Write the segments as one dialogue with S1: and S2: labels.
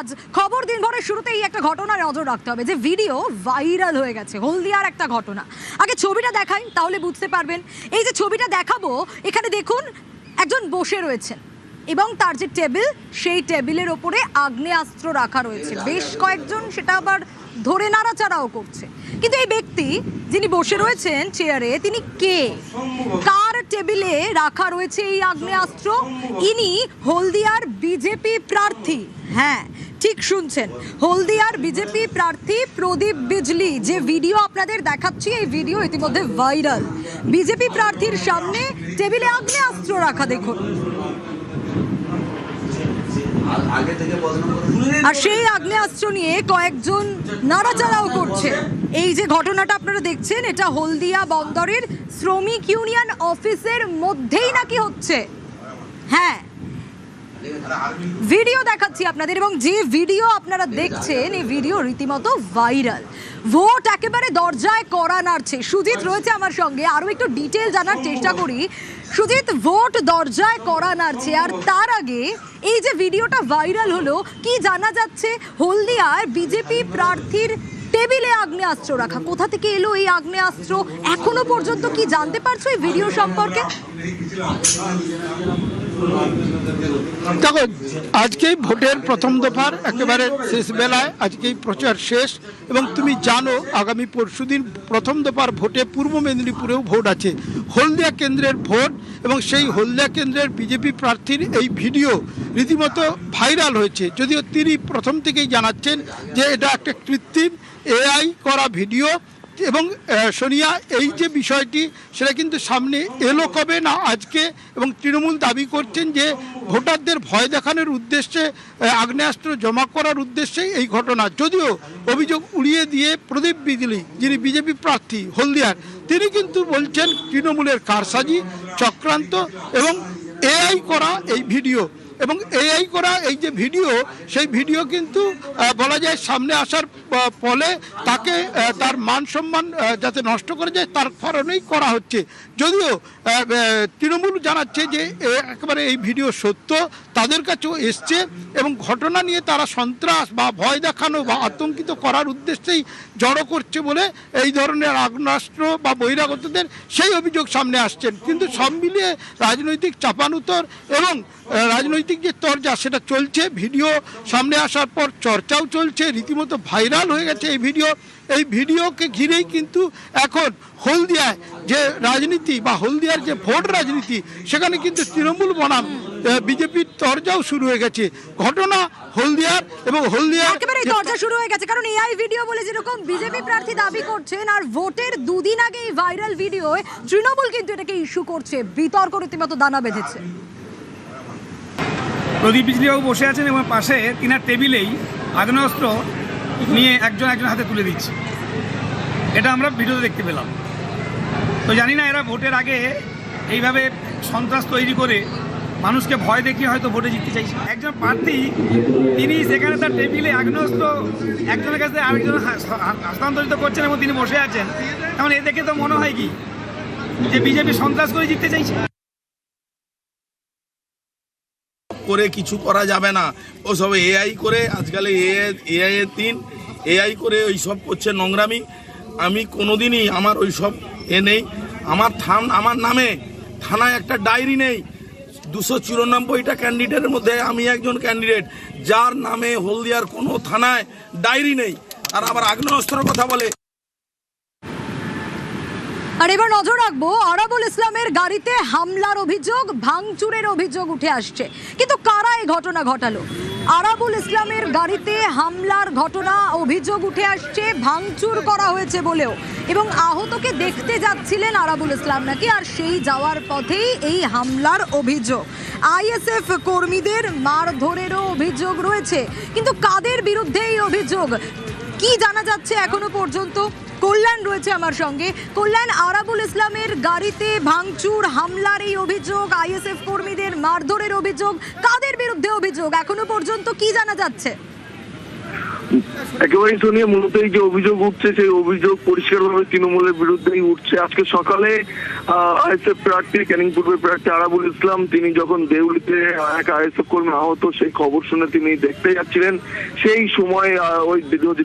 S1: আজ খবর দিনভরের শুরুতেই একটা ঘটনা নজর রাখতে হবে, যে ভিডিও ভাইরাল হয়ে গেছে, হলদিয়ার একটা ঘটনা। আগে ছবিটা দেখাই, তাহলে বুঝতে পারবেন। এই যে ছবিটা দেখাবো, এখানে দেখুন একজন বসে রয়েছেন এবং তার যে টেবিল, সেই টেবিলের ওপরে আগ্নেয়াস্ত্র রাখা রয়েছে। বেশ কয়েকজন সেটা আবার ধরে নাড়াচাড়াও করছে। কিন্তু এই ব্যক্তি যিনি বসে রয়েছেন চেয়ারে, তিনি কে? কার টেবিলে রাখা রয়েছে এই আগ্নেয়াস্ত্র? ইনি হলদিয়ার বিজেপি প্রার্থী। হ্যাঁ, ঠিক শুনছেন, হলদিয়ার বিজেপি প্রার্থী প্রদীপ বিজলি। যে ভিডিও আপনাদের দেখাচ্ছি, এই ভিডিও ইতিমধ্যে ভাইরাল। বিজেপি প্রার্থীর সামনে টেবিলে আগ্নেয়াস্ত্র রাখা, দেখুন। আর সেই আগ্নেয়াস্ত্র নিয়ে কয়েকজন নাড়াচাড়াও করছে। এই যে ঘটনাটা আপনারা দেখছেন, এটা হলদিয়া বন্দরের শ্রমিক ইউনিয়ন অফিসের মধ্যেই নাকি হচ্ছে। হ্যাঁ, ভিডিও দেখাচ্ছি আপনাদের, এবং যে ভিডিও আপনারা দেখছেন, এই ভিডিও রীতিমতো ভাইরাল। ভোট একেবারে দরজায় কড়া নাড়ছে। সুজিত রয়েছে আমার সঙ্গে, আরো একটু ডিটেল জানার চেষ্টা করি। সুজিত, ভোট দরজায় কড়া নাড়ছে, আর তার আগে এই যে ভিডিওটা ভাইরাল হলো, কি জানা যাচ্ছে হলদিয়ার বিজেপি প্রার্থীর টেবিলে আগ্নেয়াস্ত্র রাখা? কোথা থেকে এলো এই আগ্নেয়াস্ত্র? এখনো পর্যন্ত কি জানতে পারছো এই ভিডিও সম্পর্কে?
S2: দেখো, আজকেই ভোটের প্রথম দফার একেবারে শেষ বেলায় আজকেই প্রচার শেষ, এবং তুমি জানো আগামী পরশুদিন প্রথম দফার ভোটে পূর্ব মেদিনীপুরেও ভোট আছে, হলদিয়া কেন্দ্রের ভোট। এবং সেই হলদিয়া কেন্দ্রের বিজেপি প্রার্থীর এই ভিডিও রীতিমতো ভাইরাল হয়েছে, যদিও তিনি প্রথম থেকেই জানাচ্ছেন যে এটা একটা কৃত্রিম এআই করা ভিডিও। এবং সোনিয়া, এই যে বিষয়টি সেটা কিন্তু সামনে এলো কবে না আজকে, এবং তৃণমূল দাবি করছেন যে ভোটারদের ভয় দেখানোর উদ্দেশ্যে, আগ্নেয়াস্ত্র জমা করার উদ্দেশ্যে এই ঘটনা। যদিও অভিযোগ উড়িয়ে দিয়ে প্রদীপ বিজলি, যিনি বিজেপি প্রার্থী হলদিয়ার, তিনি কিন্তু বলছেন তৃণমূলের কারসাজি, চক্রান্ত এবং এআই করা এই ভিডিও। এবং এআই করা এই যে ভিডিও, সেই ভিডিও কিন্তু বলা যায় সামনে আসার ফলে তাকে তার মান সম্মান যাতে নষ্ট করে যায় তার কারণেই করা হচ্ছে। যদিও তৃণমূল জানাচ্ছে যে একেবারে এই ভিডিও সত্য, তাদের কাছেও এসছে, এবং ঘটনা নিয়ে তারা সন্ত্রাস বা ভয় দেখানো বা আতঙ্কিত করার উদ্দেশ্যেই জড়ো করছে বলে এই ধরনের আগ্নেয়াস্ত্র বা বহিরাগতদের সেই অভিযোগ সামনে আসছেন। কিন্তু সব মিলিয়ে রাজনৈতিক চাপানুতর এবং রাজনৈতিক যে তরজা সেটা চলছে। ভিডিও সামনে আসার পর চর্চাও চলছে, রীতিমতো ভাইরাল হয়ে গেছে এই ভিডিও। এই ভিডিওকে ঘিরেই কিন্তু এখন হলদিয়ায় যে রাজনীতি বা হলদিয়ার যে ভোট রাজনীতি, সেখানে কিন্তু তৃণমূল বনাম বিজেপির তরজাও শুরু হয়ে গেছে। ঘটনা হলদিয়ার, এবং হলদিয়ার
S1: একেবারে তরজা শুরু হয়ে গেছে, কারণ এআই ভিডিও বলে যেরকম বিজেপি প্রার্থী দাবি করছেন, আর ভোটের দুদিন আগে এই ভাইরাল ভিডিও তৃণমূল কিন্তু এটাকে ইস্যু করছে। বিতর্ক রীতিমতো দানা বেঁধেছে।
S3: প্রদীপ বিজলিবাবু বসে আছেন এবং পাশে তিনার টেবিলেই আগ্নেয়াস্ত্র নিয়ে একজন হাতে তুলে দিচ্ছে। এটা আমরা ভিডিওতে দেখতে পেলাম। তো জানি না এরা ভোটের আগে এইভাবে সন্ত্রাস তৈরি করে মানুষকে ভয় দেখিয়ে হয়তো ভোটে জিততে চাইছে। একজন প্রার্থী তিনি সেখানে তার টেবিলে আগ্নেয়াস্ত্র একজনের কাছে আরেকজন হস্তান্তরিত করছেন এবং তিনি বসে আছেন। তেমন এ দেখে তো মনে হয় কি যে বিজেপি সন্ত্রাস করে জিততে চাইছে।
S4: করে কিছু করা যাবে না, ওসব এআই করে, আজকাল এআই এর দিন, এআই করে ওই সব করছে নোংরামি। আমি কোনোদিনই আমার ওই সব নেই। আমার নামে থানায় একটা ডায়েরি নেই। 294টা ক্যান্ডিডেটের মধ্যে আমি একজন ক্যান্ডিডেট যার নামে হলদিয়ার কোনো থানায় ডায়েরি নেই, আর আবার আগ্নেয়াস্ত্রের কথা বলে।
S1: আর এবার নজর রাখবো, আরাবুল ইসলামের গাড়িতে হামলার অভিযোগ, ভাঙচুরের অভিযোগ উঠে আসছে। কিন্তু কারা এই ঘটনা ঘটালো? আরাবুল ইসলামের গাড়িতে হামলার ঘটনা, অভিযোগ উঠে আসছে, ভাঙচুর করা হয়েছে বলেও, এবং আহতকে দেখতে যাচ্ছিলেন আরাবুল ইসলাম নাকি, আর সেই যাওয়ার পথেই এই হামলার অভিযোগ। আইএসএফ কর্মীদের মারধরেরও অভিযোগ রয়েছে। কিন্তু কাদের বিরুদ্ধে এই অভিযোগ, কি জানা যাচ্ছে এখনো পর্যন্ত? কল্যাণ রয়েছে আমার সঙ্গে। কল্যাণ, আরাবুল ইসলামের গাড়িতে ভাঙচুর, হামলার এই অভিযোগ, আইএসএফ কর্মীদের মারধরের অভিযোগ, কাদের বিরুদ্ধে অভিযোগ, এখনো পর্যন্ত কি জানা যাচ্ছে?
S5: একেবারেই শুনিয়ে মূলত এই যে অভিযোগ উঠছে সেই অভিযোগ পরিষ্কারভাবে তৃণমূলের বিরুদ্ধেই উঠছে। আজকে সকালে আইএসএফ প্রার্থী ক্যানিং পূর্বের প্রার্থী আরাবুল ইসলাম তিনি যখন দেউলিতে এক আইএসএফ কর্মী আহত সেই খবর শুনে তিনি দেখতে যাচ্ছিলেন, সেই সময় ওই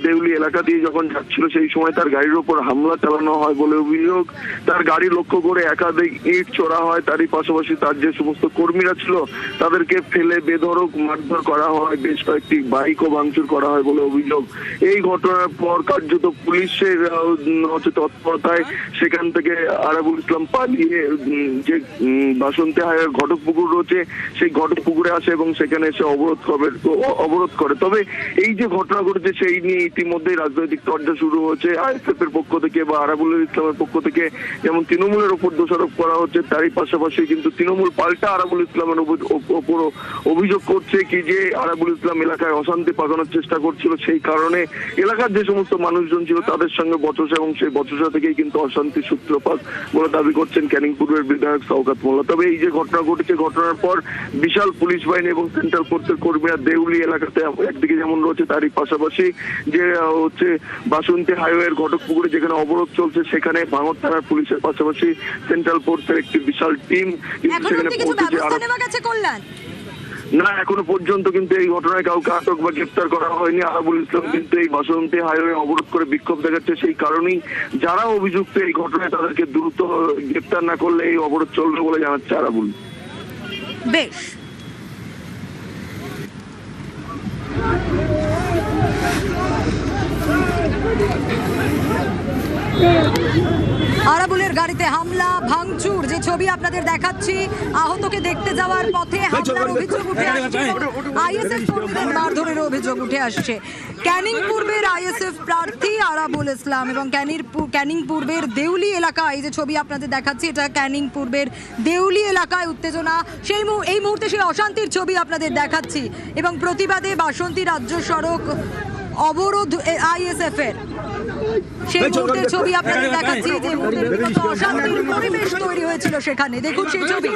S5: দেউলি এলাকা দিয়ে যখন যাচ্ছিল সেই সময় তার গাড়ির উপর হামলা চালানো হয় বলে অভিযোগ। তার গাড়ি লক্ষ্য করে একাধিক ইট ছোড়া হয়, তারই পাশাপাশি তার যে সমস্ত কর্মীরা ছিল তাদেরকে ফেলে বেধড়ক মারধর করা হয়, বেশ কয়েকটি বাইকও ভাঙচুর করা হয় বলে অভিযোগ। এই ঘটনার পর কার্যত পুলিশের তৎপরতায় সেখান থেকে আরাবুল ইসলাম পালিয়ে যে বাসন্তী হাইওয়ের ঘটক পুকুর রয়েছে সেই ঘটক পুকুরে আসে এবং সেখানে এসে অবরোধ করে। তবে এই যে ঘটনা ঘটেছে সেই নিয়ে ইতিমধ্যেই রাজনৈতিক চর্চা শুরু হয়েছে। আইএসএফ এর পক্ষ থেকে বা আরাবুল ইসলামের পক্ষ থেকে যেমন তৃণমূলের উপর দোষারোপ করা হচ্ছে, তারই পাশাপাশি কিন্তু তৃণমূল পাল্টা আরাবুল ইসলামের উপর অভিযোগ করছে কি যে আরাবুল ইসলাম এলাকায় অশান্তি পাকানোর চেষ্টা করছিল, সেই কারণে এলাকার যে সমস্ত মানুষজন ছিল তাদের সঙ্গে বচসা এবং সেই বচসা থেকেই কিন্তু অশান্তির সূত্রপাত বলে দাবি করছেন ক্যানিং পূর্বের বিধায়ক শওকত মোল্লা। তবে এই যে ঘটনা ঘটেছে, ঘটনার পর বিশাল পুলিশ বাহিনী এবং সেন্ট্রাল ফোর্সের কর্মীরা দেউলি এলাকাতে একদিকে যেমন রয়েছে তারই পাশাপাশি যে হচ্ছে বাসন্তী হাইওয়ের ঘটক পুকুরে যেখানে অবরোধ চলছে সেখানে ভাঙড় থানার পুলিশের পাশাপাশি সেন্ট্রাল ফোর্সের একটি বিশাল টিম সেখানে পৌঁছেছে। না, এখনো পর্যন্ত কিন্তু এই ঘটনায় কাউকে আটক বা গ্রেফতার করা হয়নি। আরাবুল ইসলাম কিন্তু এই বাসন্তী হাইওয়ে অবরোধ করে বিক্ষোভ দেখাচ্ছে, সেই কারণেই যারা অভিযুক্ত এই ঘটনায় তাদেরকে দ্রুত গ্রেফতার না করলে এই অবরোধ চলবে বলে জানাচ্ছে আরাবুল।
S1: বেশ, আরাবুলের গাড়িতে হামলা ভাঙচুর যে ছবি আপনাদের দেখাচ্ছি, আহতকে দেখতে যাওয়ার পথে হামলার অভিযোগ উঠে আসছে, আইএসএফ কর্মীদের মারধরের অভিযোগ উঠে আসছে। ক্যানিং পূর্বের আইএসএফ প্রার্থী আরাবুল ইসলাম এবং ক্যানিং পূর্বের দেউলি এলাকায় যে ছবি আপনাদের দেখাচ্ছি, এটা ক্যানিং পূর্বের দেউলি এলাকায় উত্তেজনা, এই মুহূর্তে সেই অশান্তির ছবি আপনাদের দেখাচ্ছি এবং প্রতিবাদে বাসন্তী রাজ্য সড়ক অবরোধ আইএসএফ এর সেই মুহূর্তের ছবি আপনাদের দেখাচ্ছি যে মুহূর্তে অশান্তির পরিবেশ তৈরি হয়েছিল সেখানে। দেখুন সেই ছবি।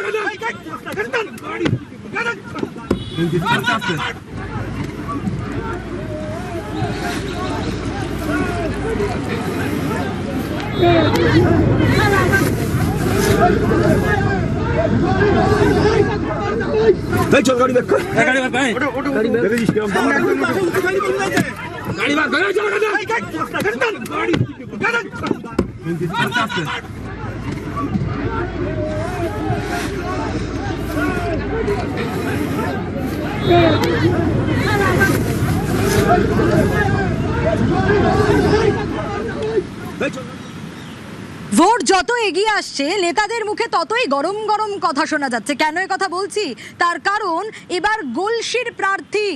S6: চল গাড়ি ব্যাক কর, গাড়ি ব্যাক ভাই, গাড়ি ব্যাক করে দিস কি গাড়ি ব্যাক গাড়ি চল গাড়ি
S1: ভোট যত এগিয়ে আসছে নেতাদের মুখে ততই গরম গরম কথা শোনা যাচ্ছে। কেন এই কথা বলছি? তার কারণ এবার গলসির প্রার্থী,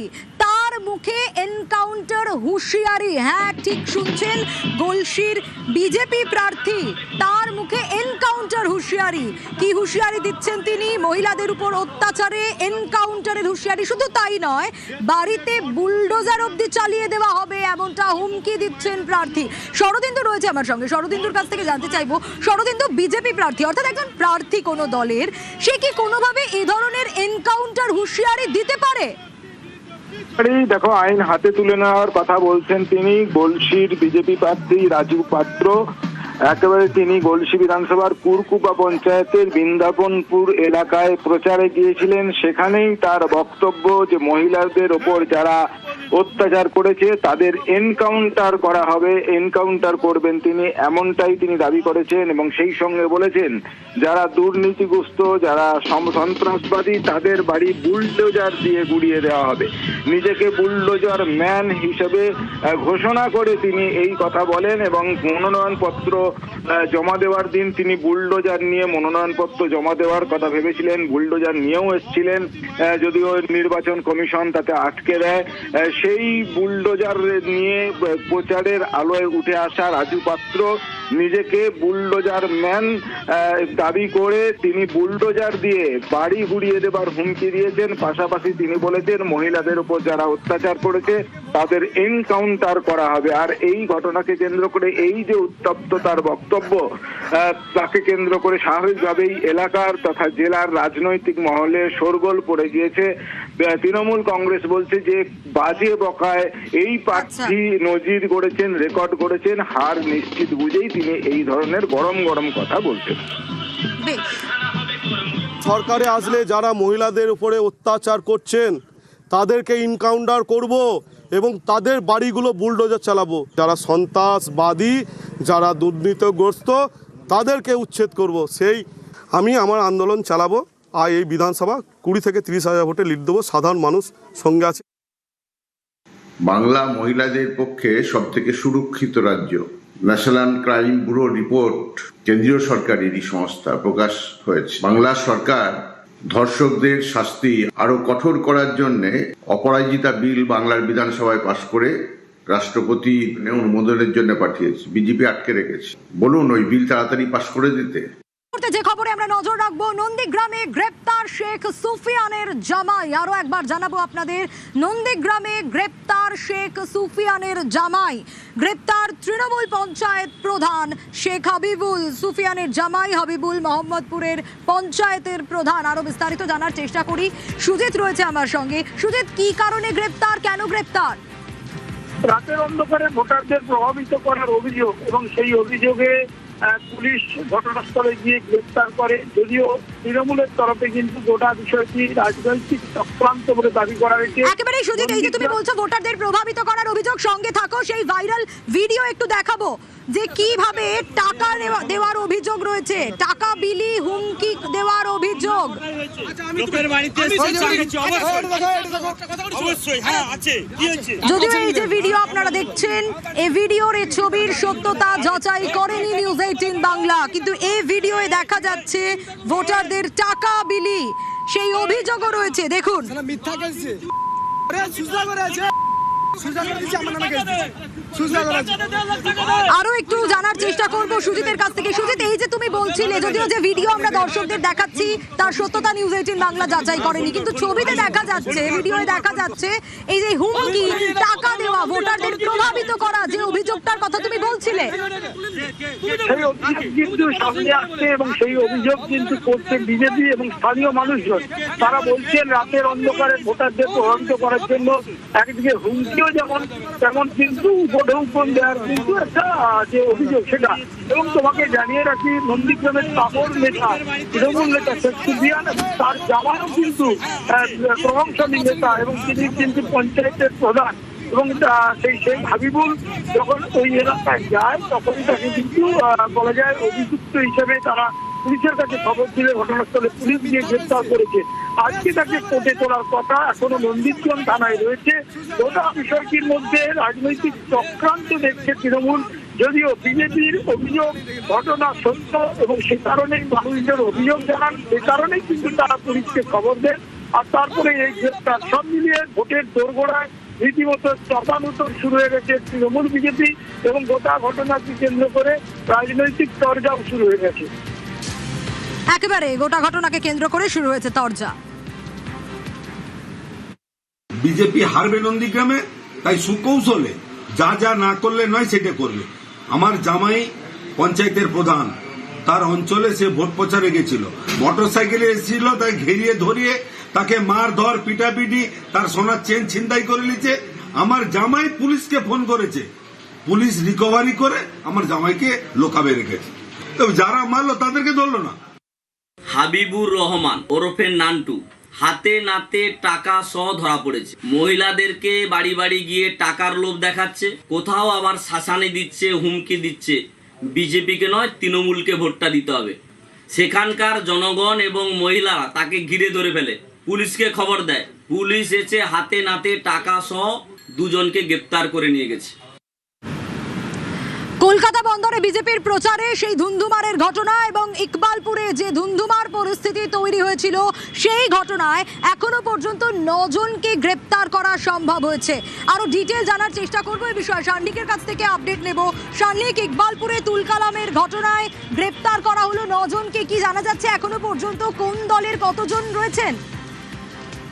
S1: তার মুখে এনকাউন্টার হুঁশিয়ারি। হ্যাঁ, ঠিক শুনছেন, গলসির বিজেপি প্রার্থী, তার মুখে এনকাউন্টার হুঁশিয়ারি। কি হুঁশিয়ারি দিচ্ছেন তিনি? মহিলাদের উপর অত্যাচারে এনকাউন্টারের হুঁশিয়ারি। শুধু তাই নয়, বাড়িতে বুলডোজার অবধি চালিয়ে দেওয়া হবে এমনটা হুমকি দিচ্ছেন প্রার্থী। শরদিন্দু রয়েছে আমার সঙ্গে, শরদিন্দুর কাছ থেকে জানতে চাইবো, শরদিন্দু বিজেপি প্রার্থী অর্থাৎ একজন প্রার্থী কোনো দলের, সে কি কোনোভাবে এই ধরনের এনকাউন্টার হুঁশিয়ারি দিতে পারে?
S7: দেখো, আইন হাতে তুলে নেওয়ার কথা বলছেন তিনি। গলসির বিজেপি প্রার্থী রাজু পাত্র একেবারে তিনি গলসি বিধানসভার কুরকুপা পঞ্চায়েতের বৃন্দাবনপুর এলাকায় প্রচারে গিয়েছিলেন। সেখানেই তার বক্তব্য যে মহিলাদের ওপর যারা অত্যাচার করেছে তাদের এনকাউন্টার করা হবে, এনকাউন্টার করবেন তিনি, এমনটাই তিনি দাবি করেছেন। এবং সেই সঙ্গে বলেছেন যারা দুর্নীতিগ্রস্ত, যারা সন্ত্রাসবাদী, তাদের বাড়ি বুলডোজার দিয়ে গুড়িয়ে দেওয়া হবে। নিজেকে বুলডোজার ম্যান হিসেবে ঘোষণা করে তিনি এই কথা বলেন এবং মনোনয়নপত্র জমা দেওয়ার দিন তিনি বুলডোজার নিয়ে মনোনয়নপত্র জমা দেওয়ার কথা ভেবেছিলেন, বুলডোজার নিয়েও এসেছিলেন, যদিও নির্বাচন কমিশন তাতে আটকে দেয়। সেই বুলডোজার নিয়ে প্রচারের আলোয় উঠে আসা রাজু পাত্র নিজেকে বুলডোজার ম্যান দাবি করে তিনি বুলডোজার দিয়ে বাড়ি গুড়িয়ে দেবার হুমকি দিয়েছেন। পাশাপাশি তিনি বলেছেন মহিলাদের উপর যারা অত্যাচার করেছে তাদের এনকাউন্টার করা হবে। আর এই ঘটনাকে কেন্দ্র করে এই যে উত্তপ্ততার বক্তব্য, তাকে কেন্দ্র করে স্বাভাবিকভাবেই এলাকার তথা জেলার রাজনৈতিক মহলে শোরগোল পড়ে গিয়েছে। তৃণমূল কংগ্রেস বলছে যে বাজে বকায় এই প্রার্থী নজির গড়েছেন, রেকর্ড করেছেন, হার নিশ্চিত বুঝেই তিনি এই ধরনের গরম গরম কথা বলছেন।
S1: বেশ,
S8: সরকারে আসলে যারা মহিলাদের উপরে অত্যাচার করছেন তাদেরকে ইনকাউন্টার করব এবং তাদের বাড়িগুলো বুলডোজার চালাবো। যারা সন্ত্রাসবাদী, যারা দুর্নীতিগ্রস্ত, তাদেরকে উচ্ছেদ করব। আমি আমার আন্দোলন চালাবো। আর এই বিধানসভা 20 থেকে 30 হাজার ভোটে লিড দেবো। সাধারণ মানুষ সঙ্গে আছে।
S9: বাংলা মহিলাদের পক্ষে সবথেকে সুরক্ষিত রাজ্য। ন্যাশনাল ক্রাইম ব্যুরো রিপোর্ট কেন্দ্রীয় সরকারেরই সংস্থা প্রকাশ হয়েছে। বাংলা সরকার ধর্ষকদের শাস্তি আরো কঠোর করার জন্য অপরাজিতা বিল বাংলার বিধানসভায় পাশ করে রাষ্ট্রপতি অনুমোদনের জন্য পাঠিয়েছে। বিজেপি আটকে রেখেছে। বলুন ওই বিল তাড়াতাড়ি পাশ করে দিতে।
S1: যে খবরে আমরা নজর রাখবো, নন্দীগ্রামে গ্রেপ্তার শেখ সুফিয়ানের জামাই। আরো একবার জানাবো আপনাদের, নন্দীগ্রামে গ্রেপ্তার শেখ সুফিয়ানের জামাই। গ্রেপ্তার তৃণমূল পঞ্চায়েত প্রধান শেখ হাবিবুল। সুফিয়ানের জামাই হাবিবুল মোহাম্মদপুরের পঞ্চায়েতের প্রধান। আরো বিস্তারিত জানার চেষ্টা করি, সুজিত রয়েছে আমার সঙ্গে। সুজিত, কি কারণে গ্রেপ্তার, কেন গ্রেপ্তার?
S3: রাতের অন্ধকারে ভোটারদের প্রভাবিত করার অভিযোগ এবং সেই অভিযোগে পুলিশ ঘটনাস্থলে গিয়ে গ্রেপ্তার করে। যদিও তৃণমূলের তরফে কিন্তু গোটা বিষয়টি রাজনৈতিক চক্রান্ত বলে দাবি করা হয়েছে।
S1: একেবারেই সুজিত, এই যে তুমি বলছো ভোটারদের প্রভাবিত করার অভিযোগ, সঙ্গে থাকো, সেই ভাইরাল ভিডিও একটু দেখাবো যে কিভাবে টাকা দেওয়ার অভিযোগ রয়েছে, টাকা বিলি, হুমকি দেওয়ার অভিযোগ। যদিও এই যে ভিডিও আপনারা দেখছেন, এই ভিডিওর এই ছবির সত্যতা যাচাই করেনি নিউজ 18 বাংলা, কিন্তু এই ভিডিওয়ে দেখা যাচ্ছে ভোটারদের টাকা বিলি, সেই অভিযোগও রয়েছে। দেখুন, আরো একটু জানার চেষ্টা করবো সুজিতের কাছ থেকে। সুজিত, এই যে তুমি বলছিলে, যদিও যে ভিডিও আমরা দর্শকদের দেখাচ্ছি তার সত্যতা নিউজ 18 বাংলা যাচাই করেনি, কিন্তু ছবিতে দেখা যাচ্ছে, ভিডিওয়ে দেখা যাচ্ছে এই যে হুমকি, টাকা দেওয়া, ভোটারদের প্রভাবিত করা, যে অভিযোগটার কথা তুমি বলছিলে,
S3: সেই অভিযোগ কিন্তু সামনে আসছে এবং সেই অভিযোগ কিন্তু করছে বিজেপি এবং স্থানীয় মানুষজন। তারা বলছেন রাতের অন্ধকারে ভোটারদের প্রভাবিত করার জন্য একদিকে হুমকিও যেমন, তেমন কিন্তু উপঢৌকন দেওয়ার কিন্তু একটা যে অভিযোগ সেটা। এবং তোমাকে জানিয়ে রাখি, নন্দীগ্রামের তাবর নেতা, তৃণমূল নেতা শেখ সুফিয়ান, তার জামাইও কিন্তু প্রভাবশালী নেতা এবং তিনি কিন্তু পঞ্চায়েতের প্রধান। এবং সেই শেখ হাবিবুল যখন ওই এলাকায় যায় তখনই তাকে কিন্তু বলা যায় অভিযুক্ত হিসেবে তারা পুলিশের কাছে খবর দিলে ঘটনাস্থলে পুলিশ গিয়ে গ্রেপ্তার করেছে। আজকে তাকে কোর্টে তোলার কথা, এখনো নন্দীগ্রাম থানায় রয়েছে। গোটা বিষয়টির মধ্যে রাজনৈতিক চক্রান্ত দেখছে তৃণমূল। যদিও বিজেপির অভিযোগ ঘটনা সত্য এবং সে কারণেই মানুষজন অভিযোগ জানান, সে কারণেই কিন্তু তারা পুলিশকে খবর দেন। আর তারপরে এই গ্রেপ্তার, সব মিলিয়ে ভোটের দোরগোড়ায় রীতিমতো চাপানুতর শুরু হয়ে গেছে তৃণমূল বিজেপি এবং গোটা ঘটনাকে কেন্দ্র করে রাজনৈতিক তরজাও শুরু হয়ে গেছে।
S1: একেবারে গোটা ঘটনাকে কেন্দ্র করে শুরু হয়েছে তরজা।
S10: বিজেপি হারবে নন্দীগ্রামে, তাই সুকৌশলে যা যা না করলে নয় সেটা করবে। আমার জামাই পঞ্চায়েতের প্রধান, তার অঞ্চলে সে ভোট প্রচারে গেছিল, মোটরসাইকেলে এসেছিল, তাকে ঘেরিয়ে ধরিয়ে তাকে মার ধর পিটাপিটি, তার সোনার চেন ছিনতাই করে নিচ্ছে। আমার জামাই পুলিশকে ফোন করেছে, পুলিশ রিকভারি করে আমার জামাইকে লোকাবে রেখেছে। তবে যারা মারলো তাদেরকে ধরলো না।
S11: হাবিবুর রহমান ওরফে নান্টু হাতে নাতে টাকা সহ ধরা পড়েছে। মহিলাদেরকে বাড়ি বাড়ি গিয়ে টাকার লোভ দেখাচ্ছে, কোথাও আবার শাসানি দিচ্ছে, হুমকি দিচ্ছে বিজেপিকে নয় তৃণমূলকে ভোটটা দিতে হবে। সেখানকার জনগণ এবং মহিলারা তাকে ঘিরে ধরে ফেলে, পুলিশকে খবর দেয়, পুলিশ এসে হাতে নাতে টাকা সহ দুজনকে গ্রেপ্তার করে নিয়ে গেছে।
S1: কলকাতা বন্দরে বিজেপির প্রচারে সেই ধুন্ধুমারের ঘটনা এবং ইকবালপুরে যে ধুন্ধুমার পরিস্থিতি তৈরি হয়েছিল, সেই ঘটনায় এখনো পর্যন্ত 9 জনকে গ্রেপ্তার করা সম্ভব হয়েছে। আরো ডিটেল জানার চেষ্টা করবো এই বিষয়ে, শান্ডিকের কাছ থেকে আপডেট নেব। শান্ডিক, ইকবালপুরে তুলকালামের ঘটনায় গ্রেপ্তার করা হলো 9 জনকে, কি জানা যাচ্ছে এখনো পর্যন্ত কোন দলের কতজন রয়েছেন?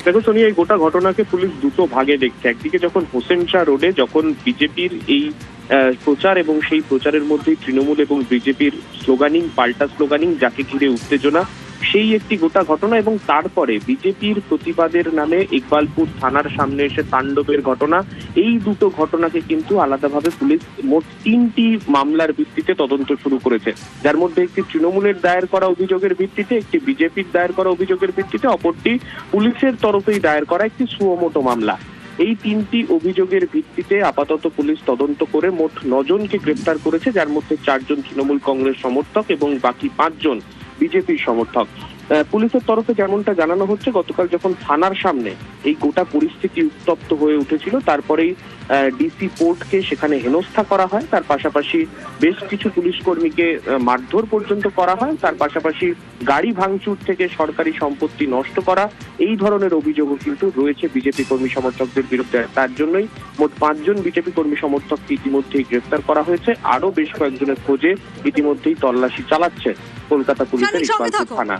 S7: দেখো সোনি, এই গোটা ঘটনাকে পুলিশ দুটো ভাগে দেখছে। একদিকে যখন হোসেন শাহ রোডে যখন বিজেপির এই প্রচার এবং সেই প্রচারের মধ্যেই তৃণমূল এবং বিজেপির স্লোগানিং, পাল্টা স্লোগানিং, যাকে ঘিরে উত্তেজনা, সেই একটি গোটা ঘটনা, এবং তারপরে বিজেপির প্রতিবাদের নামে ইকবালপুর থানার সামনে এসে তাণ্ডবের ঘটনা, এই দুটো ঘটনাকে কিন্তু আলাদাভাবে পুলিশ মোট 3টি মামলার ভিত্তিতে তদন্ত শুরু করেছে, যার মধ্যে একটি তৃণমূলের দায়ের করা অভিযোগের ভিত্তিতে, একটি বিজেপির দায়ের করা অভিযোগের ভিত্তিতে, অপরটি পুলিশের তরফেই দায়ের করা একটি সুমোটো মামলা। এই 3টি অভিযোগের ভিত্তিতে আপাতত পুলিশ তদন্ত করে মোট 9 জনকে গ্রেফতার করেছে, যার মধ্যে 4 জন তৃণমূল কংগ্রেস সমর্থক এবং বাকি 5 জন বিজেপির সমর্থক। পুলিশের তরফে যেমনটা জানানো হচ্ছে, গতকাল যখন থানার সামনে এই গোটা পরিস্থিতি উত্তপ্ত হয়ে উঠেছিল, তারপরেই ডিসি পোর্টকে সেখানে হেনস্থা করা হয়, তার পাশাপাশি বেশ কিছু পুলিশ কর্মীকে মারধর পর্যন্ত করা হয়, তার পাশাপাশি গাড়ি ভাঙচুর থেকে সরকারি সম্পত্তি নষ্ট করা, এই ধরনের অভিযোগও কিন্তু রয়েছে বিজেপি কর্মী সমর্থকদের বিরুদ্ধে। তার জন্যই মোট 5 জন বিজেপি কর্মী সমর্থককে ইতিমধ্যেই গ্রেফতার করা হয়েছে। আরো বেশ কয়েকজনের খোঁজে ইতিমধ্যেই তল্লাশি চালাচ্ছে কলকাতা পুলিশের ইকবালপুর থানা।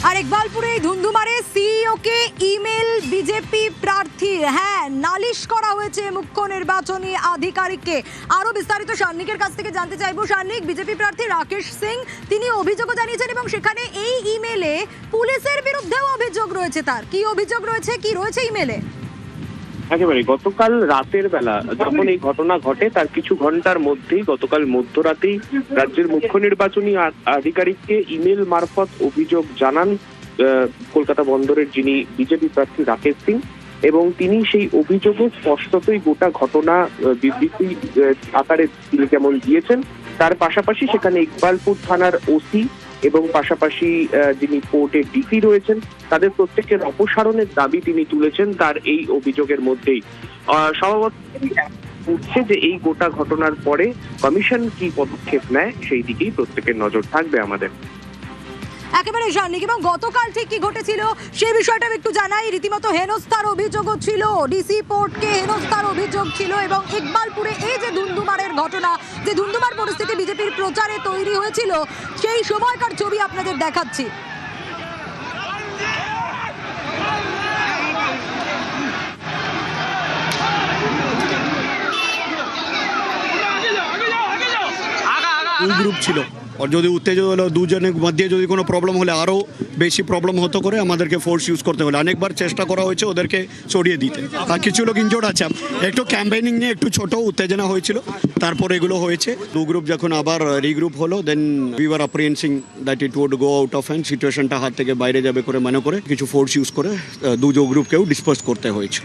S1: আর ইকবালপুরে ধুন্ধুমারে সিইও কে ইমেল বিজেপি প্রার্থীর, হ্যাঁ, নালিশ করা হয়েছে মুখ্য নির্বাচনী আধিকারিককে। আরো বিস্তারিত সান্নিকের কাছ থেকে জানতে চাইবো। সান্নিক, বিজেপি প্রার্থী রাকেশ সিং তিনি অভিযোগও জানিয়েছেন এবং সেখানে এই ইমেলে পুলিশের বিরুদ্ধেও অভিযোগ রয়েছে। তার কি অভিযোগ রয়েছে, কি রয়েছে ইমেলে?
S7: একেবারে গতকাল রাতের বেলা যখন এই ঘটনা ঘটে, তার কিছু ঘন্টার মধ্যেই গতকাল মধ্যরাতেই রাজ্যের মুখ্য নির্বাচনী আধিকারিককে ইমেল মারফত অভিযোগ জানান কলকাতা বন্দরের যিনি বিজেপি প্রার্থী রাকেশ সিং, এবং তিনি সেই অভিযোগে স্পষ্টতই গোটা ঘটনা বিবৃতি আকারে তিনি যেমন দিয়েছেন, তার পাশাপাশি সেখানে ইকবালপুর থানার ওসি এবং পাশাপাশি যিনি কোর্টের ডিসি রয়েছেন, তাদের প্রত্যেকের অপসারণের দাবি তিনি তুলেছেন তার এই অভিযোগের মধ্যেই। স্বভাবতই উঠছে যে এই গোটা ঘটনার পরে কমিশন কি পদক্ষেপ নেয়, সেই দিকেই প্রত্যেকের নজর থাকবে আমাদের।
S1: একেবারে সান্নিক, এবং গতকাল ঠিক কি ঘটেছিল সেই বিষয়টা একটু জানাই। রীতিমতো হেনস্থার অভিযোগও ছিল, ডিসি পোর্টকে হেনস্থার অভিযোগ ছিল, এবং ইকবালপুরে এই যে ধুন্ধুমারের ঘটনা, যে ধুন্ধুমার পরিস্থিতি বিজেপির প্রচারে তৈরি হয়েছিল, সেই সময়কার ছবি আপনাদের দেখাচ্ছি।
S12: গ্রুপ ছিল, আর যদি উত্তেজিত হলো দুজনের মধ্যে যদি কোনো প্রবলেম হলে আরও বেশি প্রবলেম হতো করে আমাদেরকে ফোর্স ইউজ করতে হলো। অনেকবার চেষ্টা করা হয়েছে ওদেরকে সরিয়ে দিতে, আর কিছু লোক ইনজোর্ড আছে। একটু ক্যাম্পেইনিং নিয়ে একটু ছোট উত্তেজনা হয়েছিল, তারপর এগুলো হয়েছে। দু গ্রুপ যখন আবার রিগ্রুপ হলো, then we were apprehending that it would go out of hand, সিচুয়েশনটা হাত থেকে বাইরে যাবে করে মনে করে কিছু ফোর্স ইউজ করে দু গ্রুপকেও ডিসপার্স করতে হয়েছে।